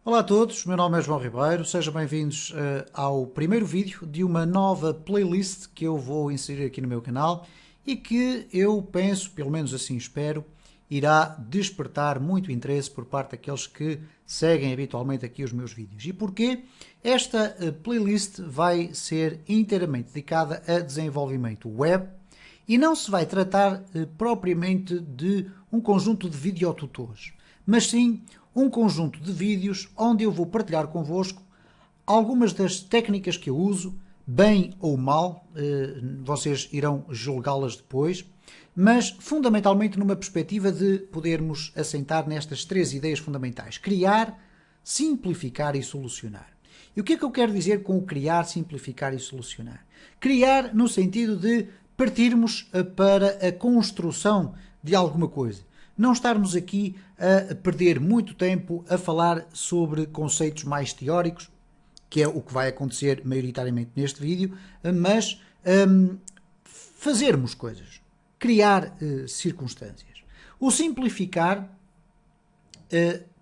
Olá a todos, meu nome é João Ribeiro, sejam bem-vindos ao primeiro vídeo de uma nova playlist que eu vou inserir aqui no meu canal e que eu penso, pelo menos assim espero, irá despertar muito interesse por parte daqueles que seguem habitualmente aqui os meus vídeos. E porquê? Esta playlist vai ser inteiramente dedicada a desenvolvimento web e não se vai tratar propriamente de um conjunto de videotutores, mas sim um conjunto de vídeos onde eu vou partilhar convosco algumas das técnicas que eu uso, bem ou mal, vocês irão julgá-las depois, mas fundamentalmente numa perspectiva de podermos assentar nestas três ideias fundamentais: criar, simplificar e solucionar. E o que é que eu quero dizer com o criar, simplificar e solucionar? Criar no sentido de partirmos para a construção de alguma coisa. Não estarmos aqui a perder muito tempo a falar sobre conceitos mais teóricos, que é o que vai acontecer maioritariamente neste vídeo, mas fazermos coisas, criar circunstâncias. O simplificar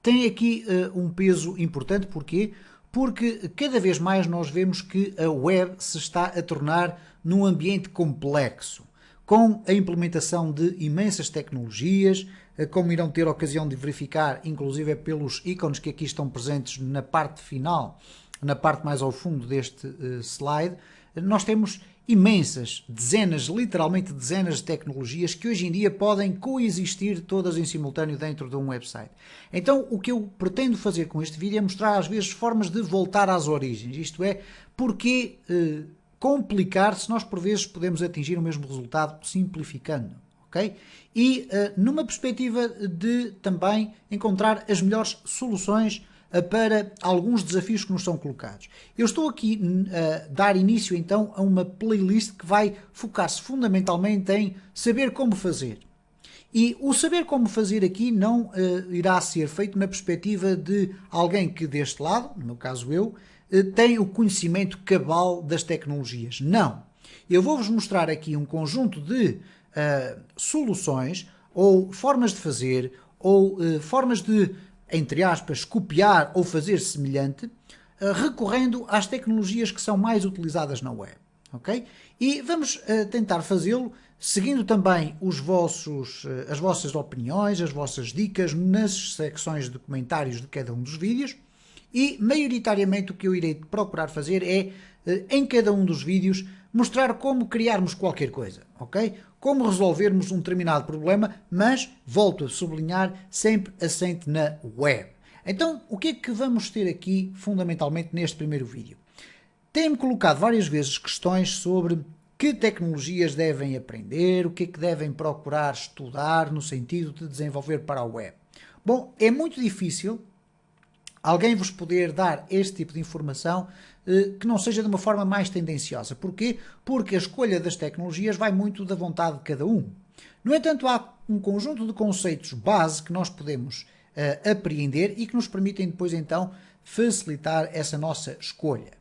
tem aqui um peso importante, porquê? Porque cada vez mais nós vemos que a web se está a tornar num ambiente complexo, com a implementação de imensas tecnologias, como irão ter ocasião de verificar, inclusive pelos ícones que aqui estão presentes na parte final, na parte mais ao fundo deste slide, nós temos imensas, dezenas, literalmente dezenas de tecnologias que hoje em dia podem coexistir todas em simultâneo dentro de um website. Então, o que eu pretendo fazer com este vídeo é mostrar às vezes formas de voltar às origens, isto é, porque complicar se nós por vezes podemos atingir o mesmo resultado simplificando. Okay? E numa perspectiva de também encontrar as melhores soluções para alguns desafios que nos são colocados. Eu estou aqui a dar início então a uma playlist que vai focar-se fundamentalmente em saber como fazer. E o saber como fazer aqui não irá ser feito na perspectiva de alguém que deste lado, no meu caso eu, tem o conhecimento cabal das tecnologias. Não. Eu vou-vos mostrar aqui um conjunto de soluções ou formas de fazer ou formas de, entre aspas, copiar ou fazer semelhante, recorrendo às tecnologias que são mais utilizadas na web. Okay? E vamos tentar fazê-lo seguindo também as vossas opiniões, as vossas dicas nas secções de comentários de cada um dos vídeos. E, maioritariamente, o que eu irei procurar fazer é, em cada um dos vídeos, mostrar como criarmos qualquer coisa, ok? Como resolvermos um determinado problema, mas, volto a sublinhar, sempre assente na web. Então, o que é que vamos ter aqui, fundamentalmente, neste primeiro vídeo? Tem-me colocado várias vezes questões sobre que tecnologias devem aprender, o que é que devem procurar estudar no sentido de desenvolver para a web. Bom, é muito difícil alguém vos poder dar este tipo de informação que não seja de uma forma mais tendenciosa. Porquê? Porque a escolha das tecnologias vai muito da vontade de cada um. No entanto, há um conjunto de conceitos base que nós podemos apreender e que nos permitem depois então facilitar essa nossa escolha.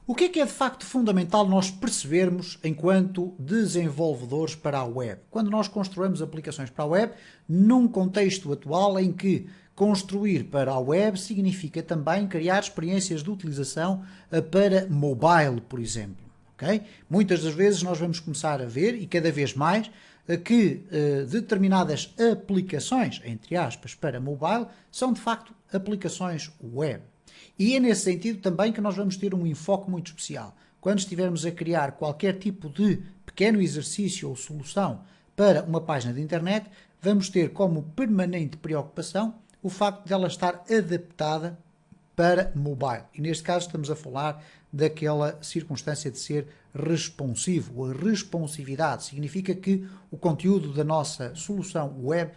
O que é de facto fundamental nós percebermos enquanto desenvolvedores para a web? Quando nós construímos aplicações para a web, num contexto atual em que construir para a web significa também criar experiências de utilização para mobile, por exemplo. Okay? Muitas das vezes nós vamos começar a ver, e cada vez mais, que determinadas aplicações, entre aspas, para mobile, são de facto aplicações web. E é nesse sentido também que nós vamos ter um enfoque muito especial. Quando estivermos a criar qualquer tipo de pequeno exercício ou solução para uma página de internet, vamos ter como permanente preocupação o facto de ela estar adaptada para mobile. E neste caso estamos a falar daquela circunstância de ser responsivo. A responsividade significa que o conteúdo da nossa solução web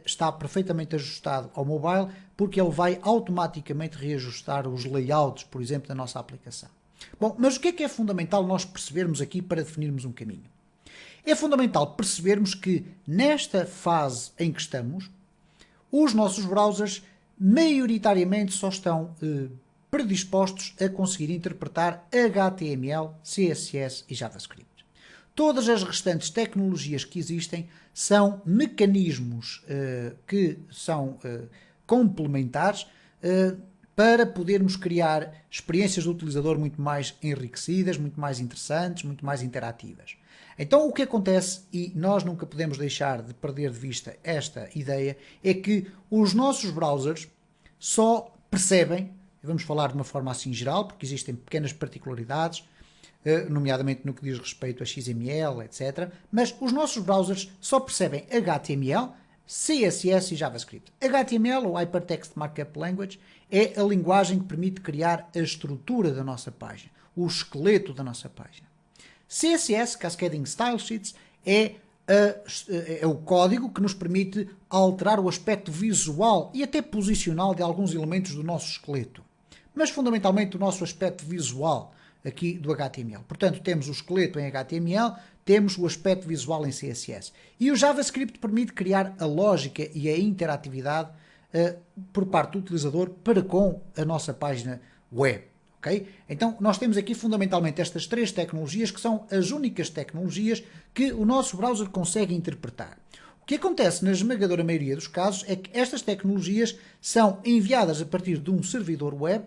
está perfeitamente ajustado ao mobile, porque ele vai automaticamente reajustar os layouts, por exemplo, da nossa aplicação. Bom, mas o que é fundamental nós percebermos aqui para definirmos um caminho? É fundamental percebermos que nesta fase em que estamos, os nossos browsers maioritariamente só estão predispostos a conseguir interpretar HTML, CSS e JavaScript. Todas as restantes tecnologias que existem são mecanismos que são complementares para podermos criar experiências do utilizador muito mais enriquecidas, muito mais interessantes, muito mais interativas. Então o que acontece, e nós nunca podemos deixar de perder de vista esta ideia, é que os nossos browsers só percebem, vamos falar de uma forma assim geral, porque existem pequenas particularidades, nomeadamente no que diz respeito a XML, etc. Mas os nossos browsers só percebem HTML, CSS e JavaScript. HTML, ou Hypertext Markup Language, é a linguagem que permite criar a estrutura da nossa página, o esqueleto da nossa página. CSS, Cascading Style Sheets, é o código que nos permite alterar o aspecto visual e até posicional de alguns elementos do nosso esqueleto. Mas fundamentalmente o nosso aspecto visual aqui do HTML. Portanto, temos o esqueleto em HTML, temos o aspecto visual em CSS. E o JavaScript permite criar a lógica e a interatividade por parte do utilizador para com a nossa página web. Okay? Então, nós temos aqui fundamentalmente estas três tecnologias que são as únicas tecnologias que o nosso browser consegue interpretar. O que acontece na esmagadora maioria dos casos é que estas tecnologias são enviadas a partir de um servidor web,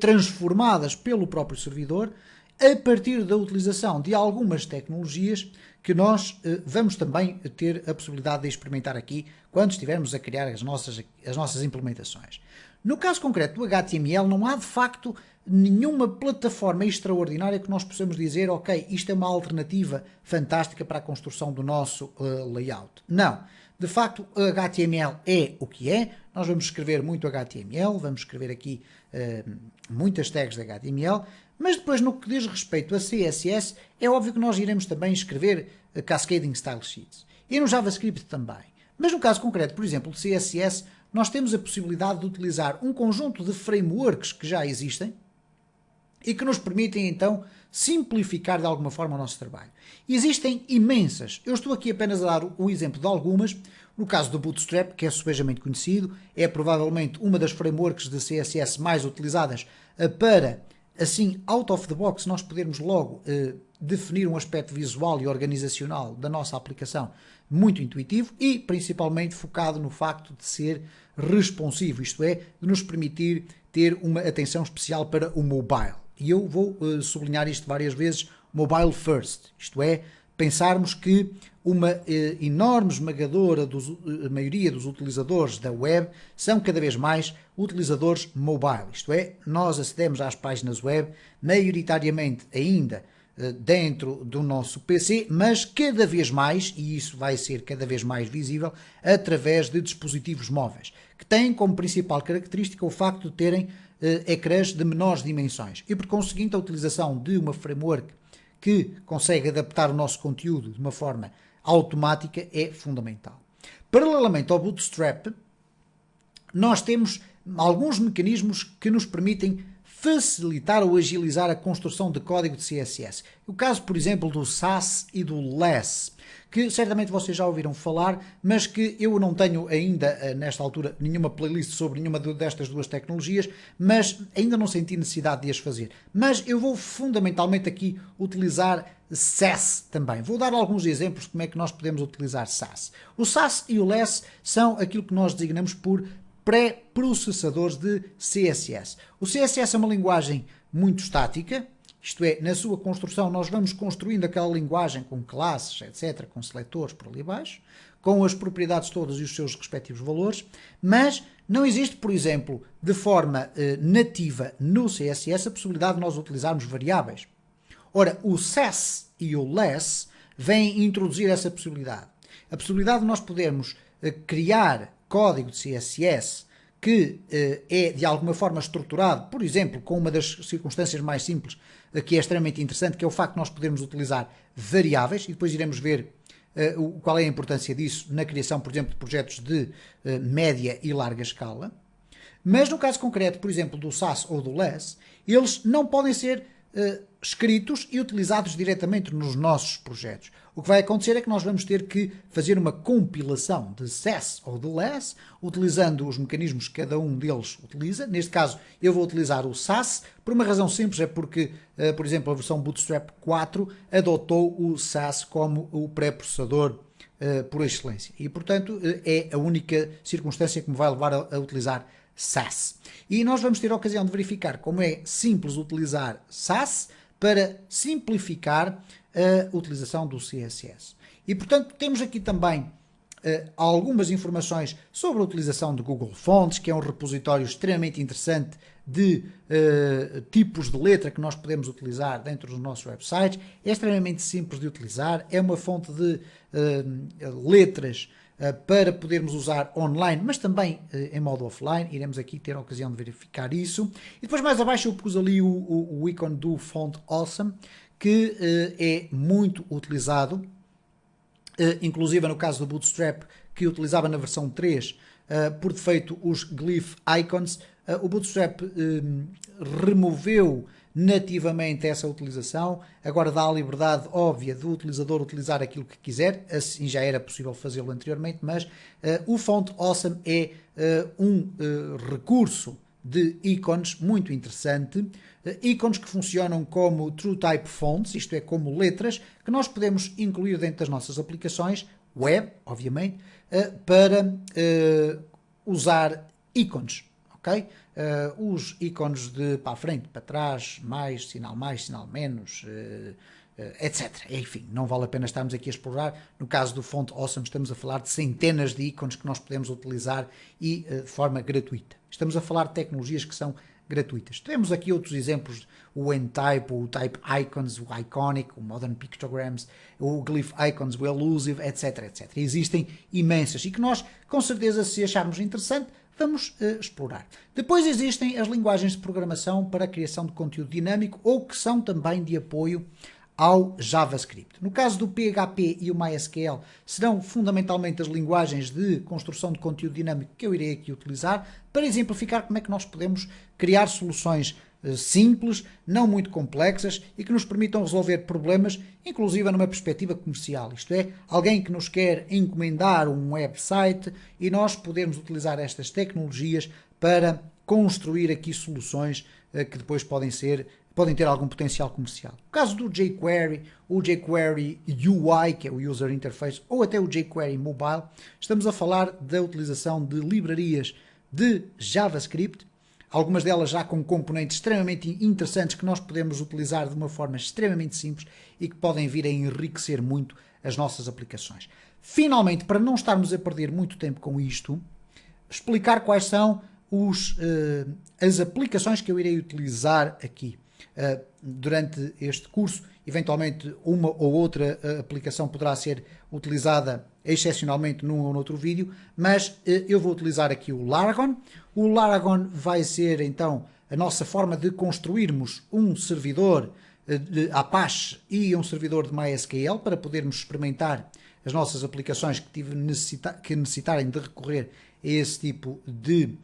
transformadas pelo próprio servidor, a partir da utilização de algumas tecnologias que nós vamos também ter a possibilidade de experimentar aqui quando estivermos a criar as nossas implementações. No caso concreto do HTML, não há de facto nenhuma plataforma extraordinária que nós possamos dizer, ok, isto é uma alternativa fantástica para a construção do nosso layout. Não. De facto, o HTML é o que é. Nós vamos escrever muito HTML, vamos escrever aqui muitas tags de HTML, mas depois no que diz respeito a CSS, é óbvio que nós iremos também escrever Cascading Style Sheets. E no JavaScript também. Mas no caso concreto, por exemplo, de CSS, nós temos a possibilidade de utilizar um conjunto de frameworks que já existem e que nos permitem então simplificar de alguma forma o nosso trabalho. Existem imensas. Eu estou aqui apenas a dar o exemplo de algumas. No caso do Bootstrap, que é subejamente conhecido, é provavelmente uma das frameworks de CSS mais utilizadas para, assim, out of the box, nós podermos logo definir um aspecto visual e organizacional da nossa aplicação muito intuitivo e principalmente focado no facto de ser responsivo, isto é, de nos permitir ter uma atenção especial para o mobile. E eu vou sublinhar isto várias vezes, mobile first, isto é, pensarmos que uma enorme esmagadora maioria dos utilizadores da web são cada vez mais utilizadores mobile, isto é, nós acedemos às páginas web maioritariamente ainda dentro do nosso PC, mas cada vez mais, e isso vai ser cada vez mais visível, através de dispositivos móveis, que têm como principal característica o facto de terem ecrãs de menores dimensões e, por conseguinte, a utilização de uma framework que consegue adaptar o nosso conteúdo de uma forma automática é fundamental. Paralelamente ao Bootstrap, nós temos alguns mecanismos que nos permitem facilitar ou agilizar a construção de código de CSS. O caso, por exemplo, do Sass e do Less, que certamente vocês já ouviram falar, mas que eu não tenho ainda, nesta altura, nenhuma playlist sobre nenhuma destas duas tecnologias, mas ainda não senti necessidade de as fazer. Mas eu vou fundamentalmente aqui utilizar Sass também. Vou dar alguns exemplos de como é que nós podemos utilizar Sass. O Sass e o Less são aquilo que nós designamos por pré-processadores de CSS. O CSS é uma linguagem muito estática, isto é, na sua construção nós vamos construindo aquela linguagem com classes, etc., com seletores por ali abaixo, com as propriedades todas e os seus respectivos valores, mas não existe, por exemplo, de forma nativa no CSS a possibilidade de nós utilizarmos variáveis. Ora, o Sass e o Less vêm introduzir essa possibilidade. A possibilidade de nós podermos criar código de CSS que é de alguma forma estruturado, por exemplo, com uma das circunstâncias mais simples, que é extremamente interessante, que é o facto de nós podermos utilizar variáveis, e depois iremos ver qual é a importância disso na criação, por exemplo, de projetos de média e larga escala. Mas no caso concreto, por exemplo, do Sass ou do Less, eles não podem ser escritos e utilizados diretamente nos nossos projetos. O que vai acontecer é que nós vamos ter que fazer uma compilação de Sass ou de Less, utilizando os mecanismos que cada um deles utiliza. Neste caso, eu vou utilizar o Sass, por uma razão simples, é porque, por exemplo, a versão Bootstrap 4 adotou o Sass como o pré-processador por excelência. E, portanto, é a única circunstância que me vai levar a utilizar Sass. E nós vamos ter a ocasião de verificar como é simples utilizar Sass para simplificar a utilização do CSS. E, portanto, temos aqui também algumas informações sobre a utilização de Google Fonts, que é um repositório extremamente interessante de tipos de letra que nós podemos utilizar dentro dos nossos websites. É extremamente simples de utilizar, é uma fonte de letras para podermos usar online, mas também em modo offline. Iremos aqui ter a ocasião de verificar isso. E depois mais abaixo eu pus ali o ícone do Font Awesome, que é muito utilizado, inclusive no caso do Bootstrap, que utilizava na versão 3, por defeito os glyph icons. O Bootstrap removeu nativamente essa utilização, agora dá a liberdade óbvia do utilizador utilizar aquilo que quiser, assim já era possível fazê-lo anteriormente, mas o Font Awesome é um recurso de ícones muito interessante, ícones que funcionam como TrueType Fonts, isto é, como letras, que nós podemos incluir dentro das nossas aplicações, web, obviamente, para usar ícones, ok? Os ícones de para a frente, para trás, mais, sinal menos, etc. Enfim, não vale a pena estarmos aqui a explorar. No caso do Font Awesome estamos a falar de centenas de ícones que nós podemos utilizar e de forma gratuita. Estamos a falar de tecnologias que são gratuitas. Temos aqui outros exemplos, o N-Type, o Type Icons, o Iconic, o Modern Pictograms, o Glyph Icons, o Elusive, etc, etc. Existem imensas e que nós, com certeza, se acharmos interessante, vamos explorar. Depois existem as linguagens de programação para a criação de conteúdo dinâmico ou que são também de apoio ao JavaScript. No caso do PHP e o MySQL, serão fundamentalmente as linguagens de construção de conteúdo dinâmico que eu irei aqui utilizar para exemplificar como é que nós podemos criar soluções simples, não muito complexas e que nos permitam resolver problemas, inclusive numa perspectiva comercial. Isto é, alguém que nos quer encomendar um website e nós podermos utilizar estas tecnologias para construir aqui soluções que depois podem ter algum potencial comercial. No caso do jQuery, o jQuery UI, que é o User Interface, ou até o jQuery Mobile, estamos a falar da utilização de livrarias de JavaScript, algumas delas já com componentes extremamente interessantes que nós podemos utilizar de uma forma extremamente simples e que podem vir a enriquecer muito as nossas aplicações. Finalmente, para não estarmos a perder muito tempo com isto, explicar quais são as aplicações que eu irei utilizar aqui. Durante este curso, eventualmente uma ou outra aplicação poderá ser utilizada excepcionalmente num ou noutro vídeo, mas eu vou utilizar aqui o Laragon. O Laragon vai ser então a nossa forma de construirmos um servidor de Apache e um servidor de MySQL para podermos experimentar as nossas aplicações que necessitarem de recorrer a esse tipo de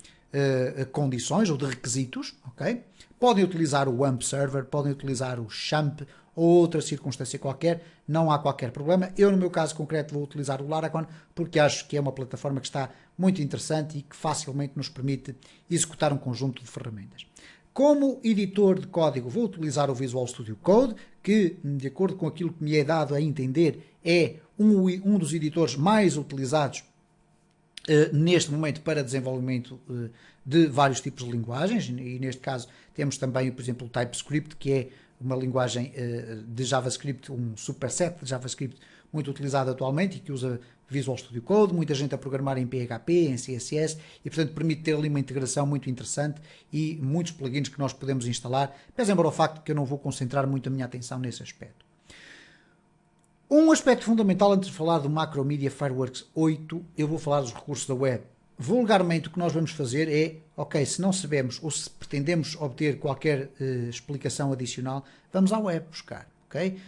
condições ou de requisitos, ok? Podem utilizar o AMP Server, podem utilizar o XAMPP ou outra circunstância qualquer, não há qualquer problema. Eu, no meu caso concreto, vou utilizar o Laragon porque acho que é uma plataforma que está muito interessante e que facilmente nos permite executar um conjunto de ferramentas. Como editor de código, vou utilizar o Visual Studio Code, que, de acordo com aquilo que me é dado a entender, é um dos editores mais utilizados neste momento para desenvolvimento de vários tipos de linguagens, e neste caso temos também, por exemplo, o TypeScript, que é uma linguagem de JavaScript, um superset de JavaScript muito utilizado atualmente e que usa Visual Studio Code, muita gente a programar em PHP, em CSS, e portanto permite ter ali uma integração muito interessante e muitos plugins que nós podemos instalar, pese embora o facto que eu não vou concentrar muito a minha atenção nesse aspecto. Um aspecto fundamental antes de falar do Macromedia Fireworks 8, eu vou falar dos recursos da web. Vulgarmente o que nós vamos fazer é, ok, se não sabemos ou se pretendemos obter qualquer explicação adicional, vamos à web buscar, ok?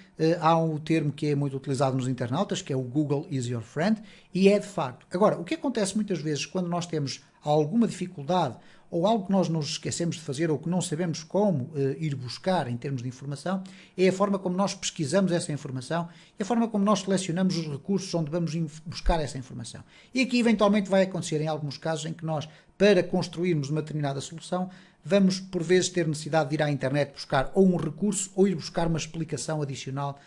Há um termo que é muito utilizado nos internautas, que é o Google is your friend, e é de facto. Agora, o que acontece muitas vezes quando nós temos alguma dificuldade ou algo que nós nos esquecemos de fazer ou que não sabemos como ir buscar em termos de informação, é a forma como nós pesquisamos essa informação e a forma como nós selecionamos os recursos onde vamos buscar essa informação. E aqui eventualmente vai acontecer em alguns casos em que nós, para construirmos uma determinada solução, vamos por vezes ter necessidade de ir à internet buscar ou um recurso ou ir buscar uma explicação adicional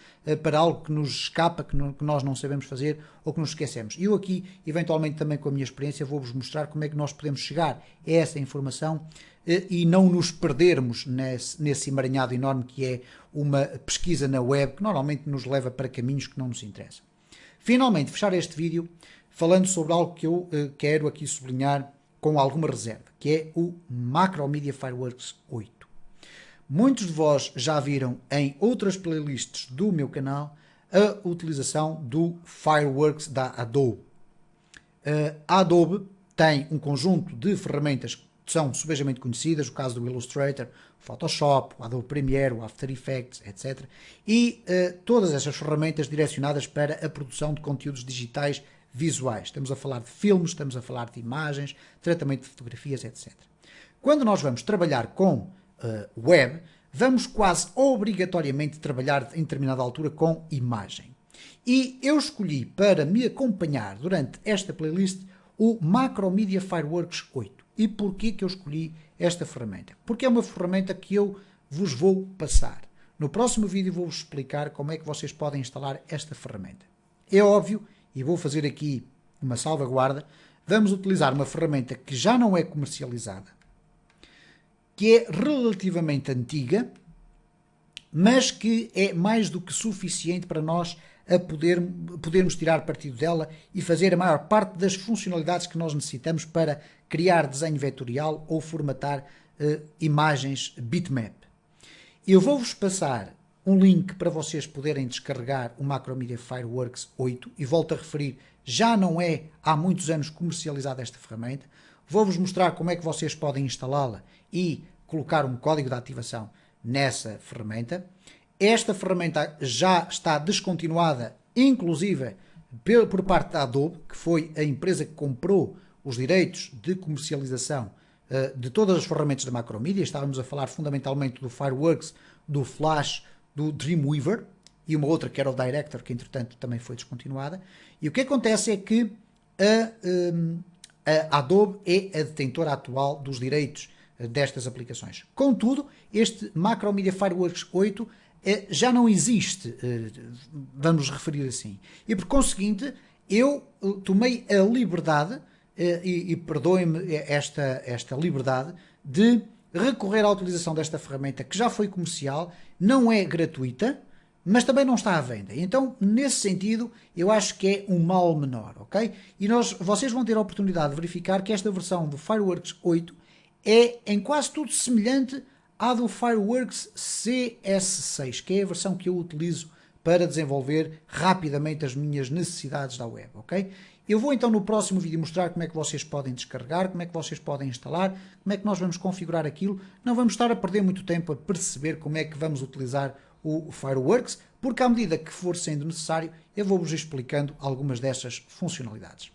para algo que nos escapa, que nós não sabemos fazer ou que nos esquecemos. Eu aqui, eventualmente também com a minha experiência, vou-vos mostrar como é que nós podemos chegar a essa informação e não nos perdermos nesse emaranhado enorme que é uma pesquisa na web, que normalmente nos leva para caminhos que não nos interessam. Finalmente, fechar este vídeo falando sobre algo que eu quero aqui sublinhar com alguma reserva, que é o Macromedia Fireworks 8. Muitos de vós já viram em outras playlists do meu canal a utilização do Fireworks da Adobe. A Adobe tem um conjunto de ferramentas que são subejamente conhecidas, o caso do Illustrator, o Photoshop, o Adobe Premiere, o After Effects, etc. E todas essas ferramentas direcionadas para a produção de conteúdos digitais visuais. Estamos a falar de filmes, estamos a falar de imagens, tratamento de fotografias, etc. Quando nós vamos trabalhar com web, vamos quase obrigatoriamente trabalhar em determinada altura com imagem. E eu escolhi para me acompanhar durante esta playlist o Macromedia Fireworks 8. E porquê que eu escolhi esta ferramenta? Porque é uma ferramenta que eu vos vou passar. No próximo vídeo vou-vos explicar como é que vocês podem instalar esta ferramenta. É óbvio, e vou fazer aqui uma salvaguarda, vamos utilizar uma ferramenta que já não é comercializada, que é relativamente antiga, mas que é mais do que suficiente para nós podermos tirar partido dela e fazer a maior parte das funcionalidades que nós necessitamos para criar desenho vetorial ou formatar imagens bitmap. Eu vou-vos passar um link para vocês poderem descarregar o Macromedia Fireworks 8 e volto a referir, já não é há muitos anos comercializada esta ferramenta. Vou-vos mostrar como é que vocês podem instalá-la e colocar um código de ativação nessa ferramenta. Esta ferramenta já está descontinuada, inclusive por parte da Adobe, que foi a empresa que comprou os direitos de comercialização de todas as ferramentas da Macromedia. Estávamos a falar fundamentalmente do Fireworks, do Flash, do Dreamweaver e uma outra que era o Director, que entretanto também foi descontinuada. E o que acontece é que a Adobe é a detentora atual dos direitos destas aplicações. Contudo, este Macromedia Fireworks 8 já não existe, vamos referir assim. E por conseguinte, eu tomei a liberdade, e perdoem-me esta liberdade, de recorrer à utilização desta ferramenta que já foi comercial, não é gratuita, mas também não está à venda. Então, nesse sentido, eu acho que é um mal menor, ok? E vocês vão ter a oportunidade de verificar que esta versão do Fireworks 8 é em quase tudo semelhante à do Fireworks CS6, que é a versão que eu utilizo para desenvolver rapidamente as minhas necessidades da web, ok? Eu vou então no próximo vídeo mostrar como é que vocês podem descarregar, como é que vocês podem instalar, como é que nós vamos configurar aquilo. Não vamos estar a perder muito tempo a perceber como é que vamos utilizar o Fireworks, porque à medida que for sendo necessário, eu vou-vos explicando algumas dessas funcionalidades.